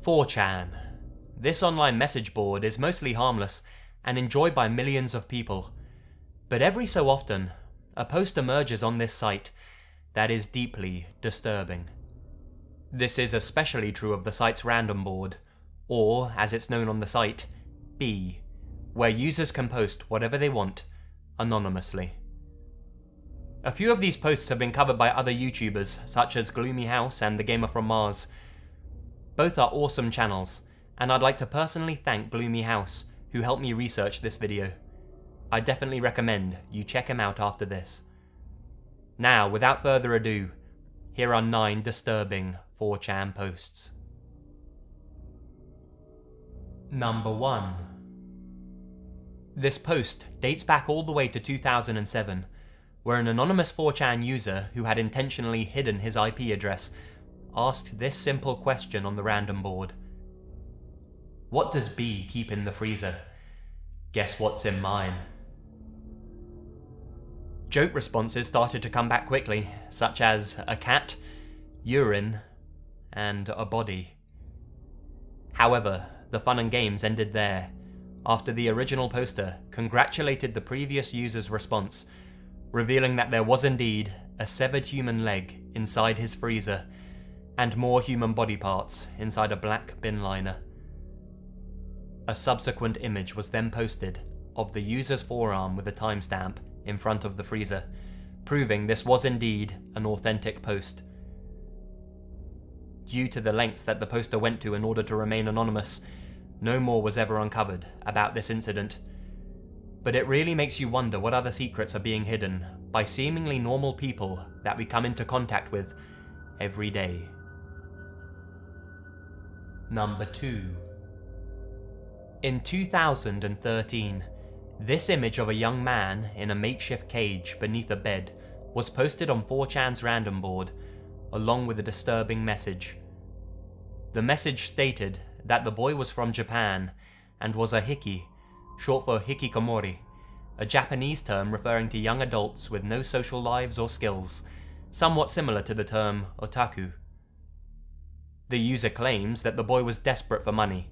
4chan. This online message board is mostly harmless and enjoyed by millions of people. But every so often, a post emerges on this site that is deeply disturbing. This is especially true of the site's random board, or, as it's known on the site, B, where users can post whatever they want, anonymously. A few of these posts have been covered by other YouTubers, such as Gloomy House and The Gamer from Mars. Both are awesome channels, and I'd like to personally thank Gloomy House, who helped me research this video. I definitely recommend you check him out after this. Now, without further ado, here are 9 disturbing 4chan posts. Number 1. This post dates back all the way to 2007, where an anonymous 4chan user who had intentionally hidden his IP address asked this simple question on the random board. What does B keep in the freezer? Guess what's in mine? Joke responses started to come back quickly, such as a cat, urine, and a body. However, the fun and games ended there, after the original poster congratulated the previous user's response, revealing that there was indeed a severed human leg inside his freezer, and more human body parts inside a black bin liner. A subsequent image was then posted of the user's forearm with a timestamp in front of the freezer, proving this was indeed an authentic post. Due to the lengths that the poster went to in order to remain anonymous, no more was ever uncovered about this incident. But it really makes you wonder what other secrets are being hidden by seemingly normal people that we come into contact with every day. Number 2. In 2013, this image of a young man in a makeshift cage beneath a bed was posted on 4chan's random board, along with a disturbing message. The message stated that the boy was from Japan and was a hiki, short for hikikomori, a Japanese term referring to young adults with no social lives or skills, somewhat similar to the term otaku. The user claims that the boy was desperate for money,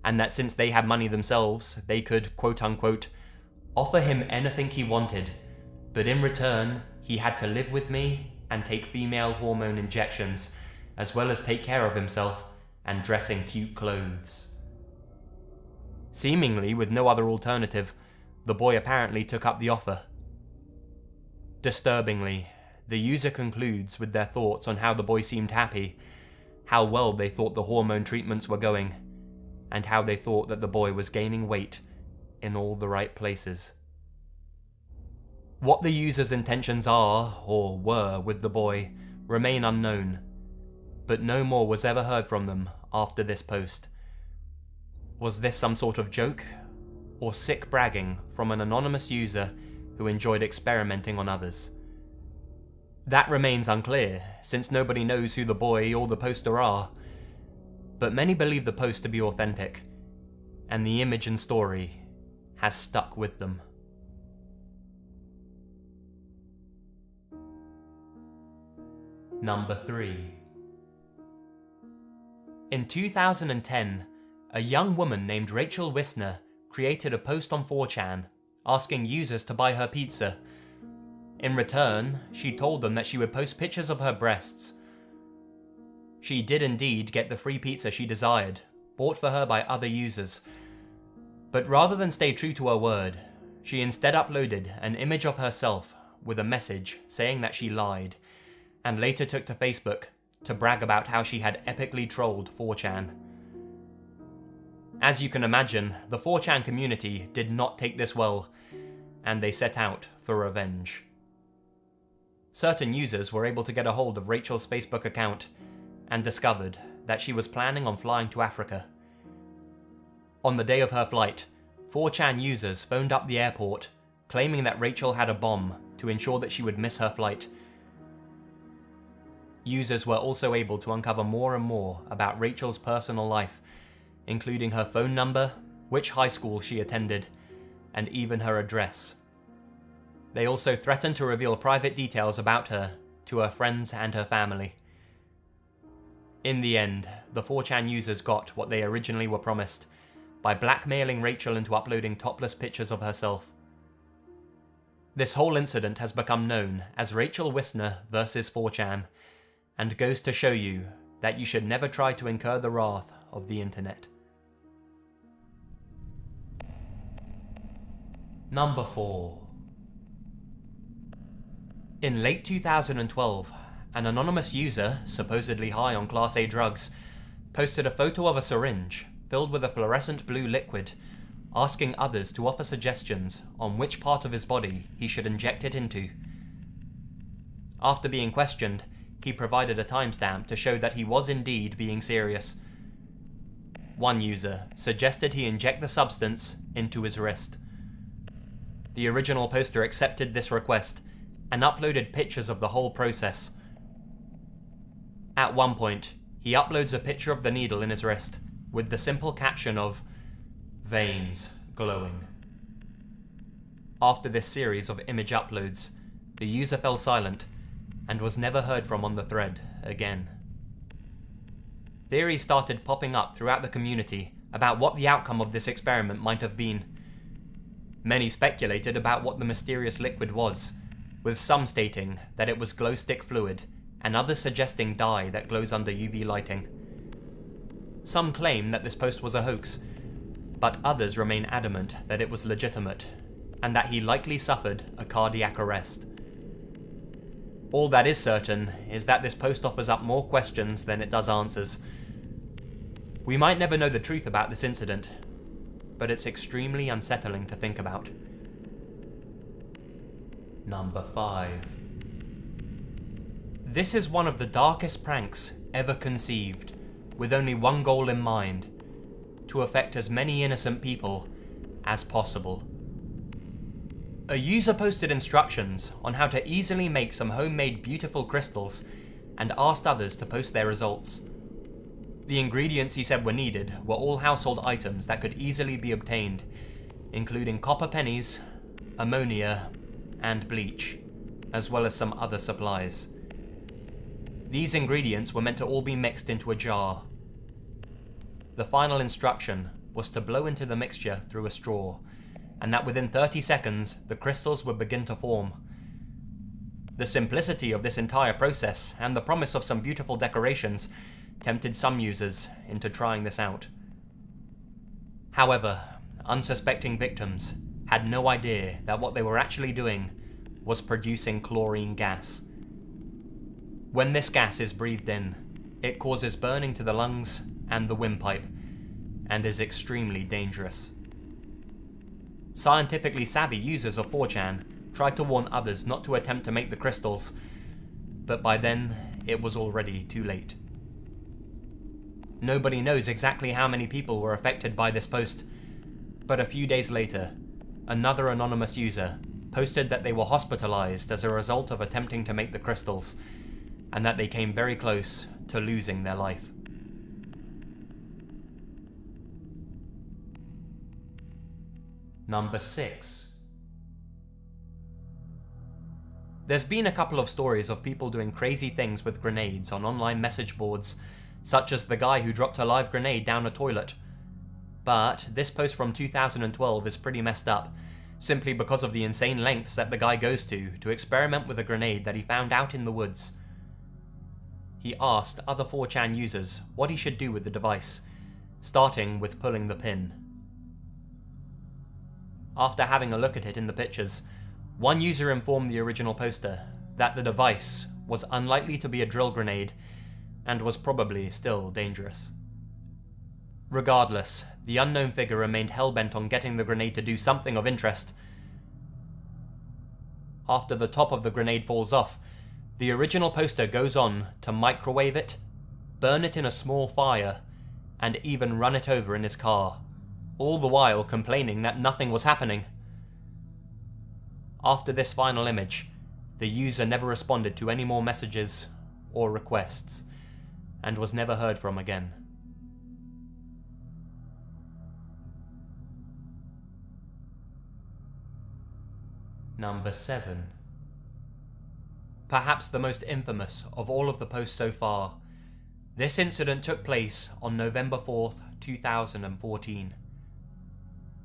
and that since they had money themselves, they could, quote-unquote, offer him anything he wanted, but in return, he had to live with me and take female hormone injections, as well as take care of himself and dress in cute clothes. Seemingly with no other alternative, the boy apparently took up the offer. Disturbingly, the user concludes with their thoughts on how the boy seemed happy, how well they thought the hormone treatments were going, and how they thought that the boy was gaining weight in all the right places. What the user's intentions are, or were, with the boy remain unknown, but no more was ever heard from them after this post. Was this some sort of joke, or sick bragging from an anonymous user who enjoyed experimenting on others? That remains unclear, since nobody knows who the boy or the poster are, but many believe the post to be authentic, and the image and story has stuck with them. Number 3. In 2010, a young woman named Rachel Wisner created a post on 4chan asking users to buy her pizza. In return, she told them that she would post pictures of her breasts. She did indeed get the free pizza she desired, bought for her by other users. But rather than stay true to her word, she instead uploaded an image of herself with a message saying that she lied, and later took to Facebook to brag about how she had epically trolled 4chan. As you can imagine, the 4chan community did not take this well, and they set out for revenge. Certain users were able to get a hold of Rachel's Facebook account and discovered that she was planning on flying to Africa. On the day of her flight, 4chan users phoned up the airport, claiming that Rachel had a bomb to ensure that she would miss her flight. Users were also able to uncover more and more about Rachel's personal life, including her phone number, which high school she attended, and even her address. They also threatened to reveal private details about her to her friends and her family. In the end, the 4chan users got what they originally were promised by blackmailing Rachel into uploading topless pictures of herself. This whole incident has become known as Rachel Wisner versus 4chan, and goes to show you that you should never try to incur the wrath of the internet. Number 4. In late 2012, an anonymous user, supposedly high on Class A drugs, posted a photo of a syringe filled with a fluorescent blue liquid, asking others to offer suggestions on which part of his body he should inject it into. After being questioned, he provided a timestamp to show that he was indeed being serious. One user suggested he inject the substance into his wrist. The original poster accepted this request and uploaded pictures of the whole process. At one point, he uploads a picture of the needle in his wrist with the simple caption of "veins glowing." After this series of image uploads, the user fell silent and was never heard from on the thread again. Theories started popping up throughout the community about what the outcome of this experiment might have been. Many speculated about what the mysterious liquid was, with some stating that it was glow stick fluid and others suggesting dye that glows under UV lighting. Some claim that this post was a hoax, but others remain adamant that it was legitimate and that he likely suffered a cardiac arrest. All that is certain is that this post offers up more questions than it does answers. We might never know the truth about this incident, but it's extremely unsettling to think about. Number 5. This is one of the darkest pranks ever conceived, with only one goal in mind: to affect as many innocent people as possible. A user posted instructions on how to easily make some homemade beautiful crystals and asked others to post their results. The ingredients he said were needed were all household items that could easily be obtained, including copper pennies, ammonia, and bleach, as well as some other supplies. These ingredients were meant to all be mixed into a jar. The final instruction was to blow into the mixture through a straw, and that within 30 seconds the crystals would begin to form. The simplicity of this entire process and the promise of some beautiful decorations tempted some users into trying this out. However, unsuspecting victims had no idea that what they were actually doing was producing chlorine gas. When this gas is breathed in, it causes burning to the lungs and the windpipe, and is extremely dangerous. Scientifically savvy users of 4chan tried to warn others not to attempt to make the crystals, but by then it was already too late. Nobody knows exactly how many people were affected by this post, but a few days later, another anonymous user posted that they were hospitalized as a result of attempting to make the crystals, and that they came very close to losing their life. Number 6. There's been a couple of stories of people doing crazy things with grenades on online message boards, such as the guy who dropped a live grenade down a toilet. But this post from 2012 is pretty messed up, simply because of the insane lengths that the guy goes to experiment with a grenade that he found out in the woods. He asked other 4chan users what he should do with the device, starting with pulling the pin. After having a look at it in the pictures, one user informed the original poster that the device was unlikely to be a drill grenade and was probably still dangerous. Regardless, the unknown figure remained hell-bent on getting the grenade to do something of interest. After the top of the grenade falls off, the original poster goes on to microwave it, burn it in a small fire, and even run it over in his car, all the while complaining that nothing was happening. After this final image, the user never responded to any more messages or requests, and was never heard from again. Number 7. Perhaps the most infamous of all of the posts so far, This incident took place on November 4th, 2014.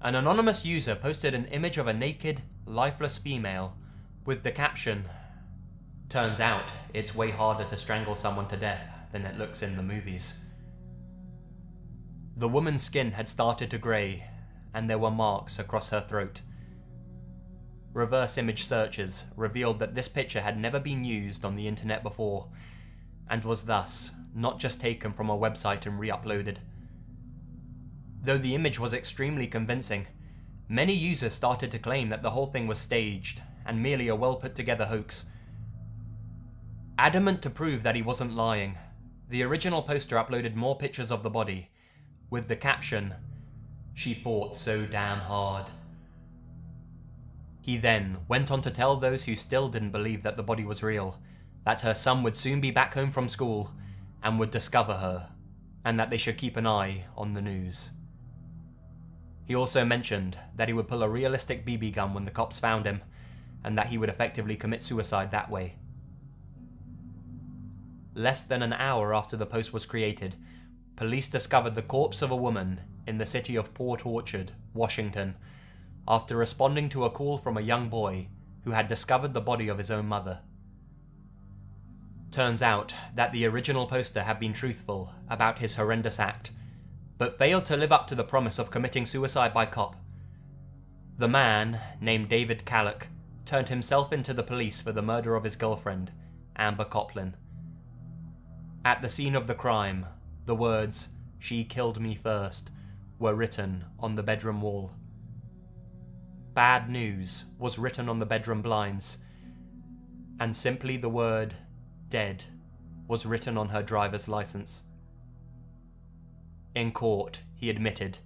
An anonymous user posted an image of a naked, lifeless female with the caption, "Turns out it's way harder to strangle someone to death than it looks in the movies." The woman's skin had started to grey, and there were marks across her throat. Reverse image searches revealed that this picture had never been used on the internet before, and was thus not just taken from a website and re-uploaded. Though the image was extremely convincing, many users started to claim that the whole thing was staged and merely a well put together hoax. Adamant to prove that he wasn't lying, the original poster uploaded more pictures of the body, with the caption, "She fought so damn hard." He then went on to tell those who still didn't believe that the body was real, that her son would soon be back home from school and would discover her, and that they should keep an eye on the news. He also mentioned that he would pull a realistic BB gun when the cops found him, and that he would effectively commit suicide that way. Less than an hour after the post was created, police discovered the corpse of a woman in the city of Port Orchard, Washington, after responding to a call from a young boy who had discovered the body of his own mother. Turns out that the original poster had been truthful about his horrendous act, but failed to live up to the promise of committing suicide by cop. The man, named David Kalloch, turned himself into the police for the murder of his girlfriend, Amber Coplin. At the scene of the crime, the words, "She killed me first," were written on the bedroom wall. "Bad news" was written on the bedroom blinds, and simply the word "dead" was written on her driver's license. In court, he admitted,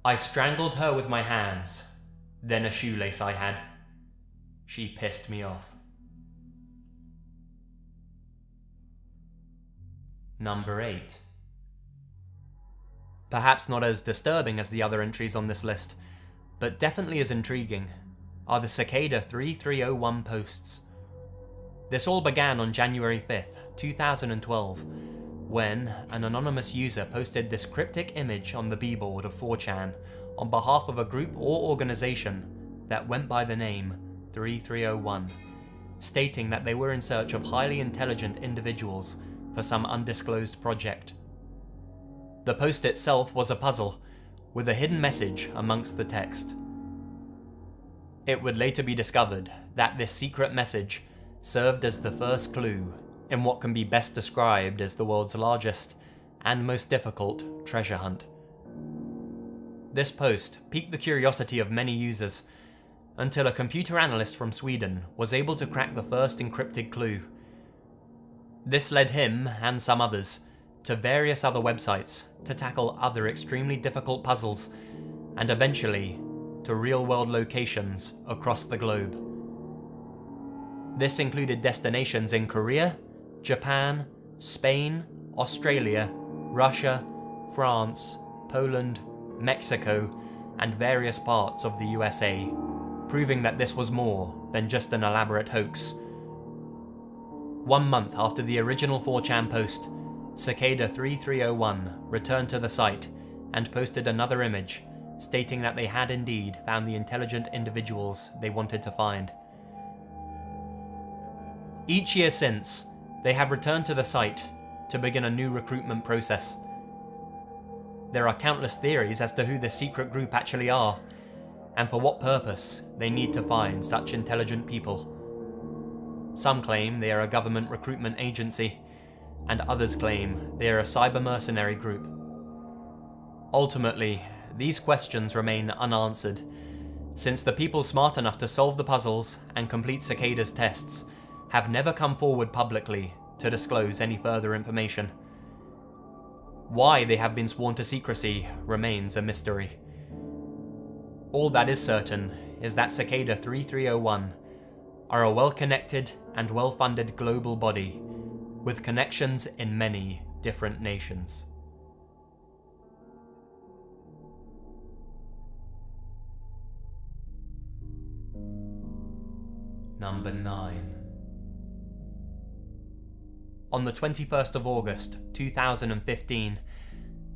"I strangled her with my hands, then a shoelace I had. She pissed me off." Number 8. Perhaps not as disturbing as the other entries on this list, but definitely as intriguing, are the Cicada 3301 posts. This all began on January 5th, 2012, when an anonymous user posted this cryptic image on the B-board of 4chan on behalf of a group or organization that went by the name 3301, stating that they were in search of highly intelligent individuals for some undisclosed project. The post itself was a puzzle, with a hidden message amongst the text. It would later be discovered that this secret message served as the first clue in what can be best described as the world's largest and most difficult treasure hunt. This post piqued the curiosity of many users, until a computer analyst from Sweden was able to crack the first encrypted clue. This led him, and some others, to various other websites to tackle other extremely difficult puzzles, and eventually to real-world locations across the globe. This included destinations in Korea, Japan, Spain, Australia, Russia, France, Poland, Mexico, and various parts of the USA, proving that this was more than just an elaborate hoax. 1 month after the original 4chan post, Cicada 3301 returned to the site and posted another image, stating that they had indeed found the intelligent individuals they wanted to find. Each year since, they have returned to the site to begin a new recruitment process. There are countless theories as to who this secret group actually are, and for what purpose they need to find such intelligent people. Some claim they are a government recruitment agency, and others claim they are a cyber mercenary group. Ultimately, these questions remain unanswered, since the people smart enough to solve the puzzles and complete Cicada's tests have never come forward publicly to disclose any further information. Why they have been sworn to secrecy remains a mystery. All that is certain is that Cicada 3301 are a well-connected and well-funded global body with connections in many different nations. Number 9. on the 21st of August 2015.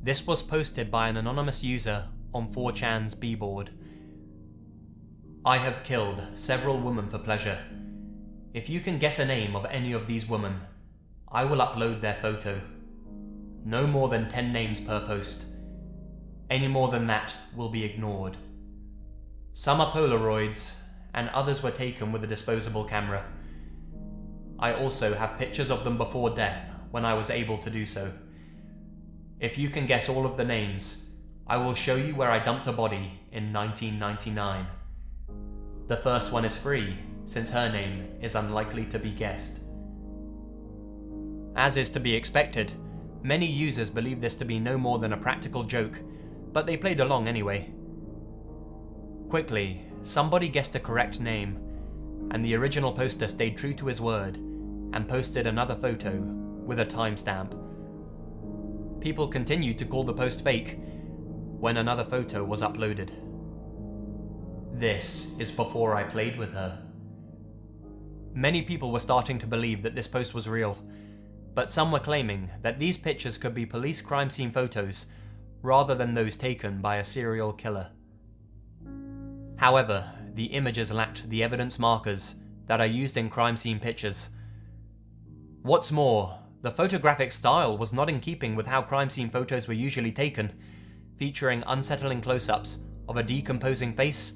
This was posted by an anonymous user on 4chan's B-board. I have killed several women for pleasure. If you can guess a name of any of these women, I will upload their photo. No more than 10 names per post. Any more than that will be ignored. Some are Polaroids, and others were taken with a disposable camera. I also have pictures of them before death when I was able to do so. If you can guess all of the names, I will show you where I dumped a body in 1999. The first one is free, since her name is unlikely to be guessed. As is to be expected, many users believe this to be no more than a practical joke, but they played along anyway. Quickly, somebody guessed a correct name, and the original poster stayed true to his word and posted another photo with a timestamp. People continued to call the post fake when another photo was uploaded. This is before I played with her. Many people were starting to believe that this post was real, but some were claiming that these pictures could be police crime scene photos rather than those taken by a serial killer. However, the images lacked the evidence markers that are used in crime scene pictures. What's more, the photographic style was not in keeping with how crime scene photos were usually taken, featuring unsettling close-ups of a decomposing face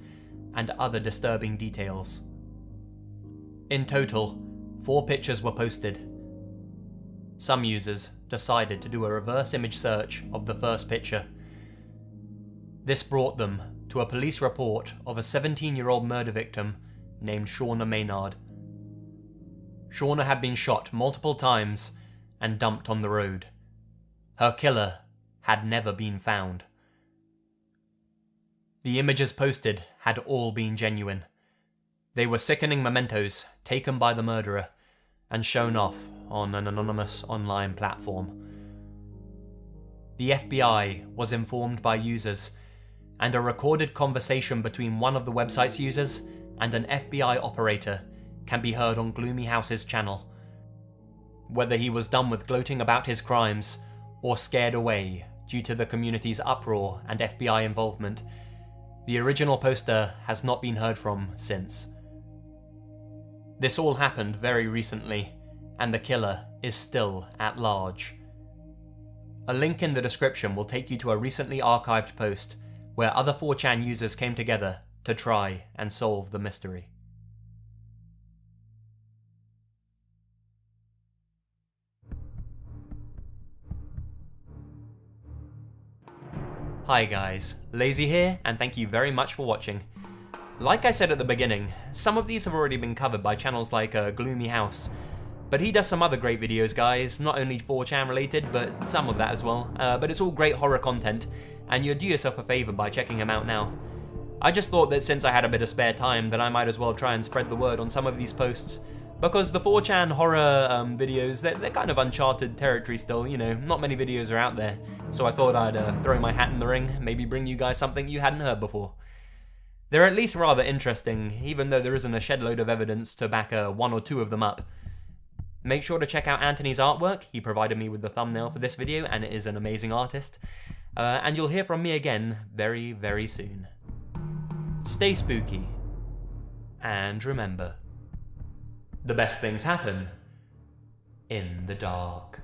and other disturbing details. In total, 4 pictures were posted. Some users decided to do a reverse image search of the first picture. This brought them to a police report of a 17-year-old murder victim named Shauna Maynard. Shauna had been shot multiple times and dumped on the road. Her killer had never been found. The images posted had all been genuine. They were sickening mementos taken by the murderer and shown off on an anonymous online platform. The FBI was informed by users, and a recorded conversation between one of the website's users and an FBI operator can be heard on Gloomy House's channel. Whether he was done with gloating about his crimes or scared away due to the community's uproar and FBI involvement, the original poster has not been heard from since. This all happened very recently, and the killer is still at large. A link in the description will take you to a recently archived post where other 4chan users came together to try and solve the mystery. Hi guys, Lazy here, and thank you very much for watching. Like I said at the beginning, some of these have already been covered by channels like Gloomy House, but he does some other great videos, guys, not only 4chan related, but some of that as well. But it's all great horror content, and you'll do yourself a favour by checking him out now. I just thought that since I had a bit of spare time, that I might as well try and spread the word on some of these posts, because the 4chan horror videos, they're kind of uncharted territory still, you know, not many videos are out there, so I thought I'd throw my hat in the ring, maybe bring you guys something you hadn't heard before. They're at least rather interesting, even though there isn't a shed load of evidence to back one or two of them up. Make sure to check out Anthony's artwork. He provided me with the thumbnail for this video, and it is an amazing artist. And you'll hear from me again very, very soon. Stay spooky. And remember, the best things happen in the dark.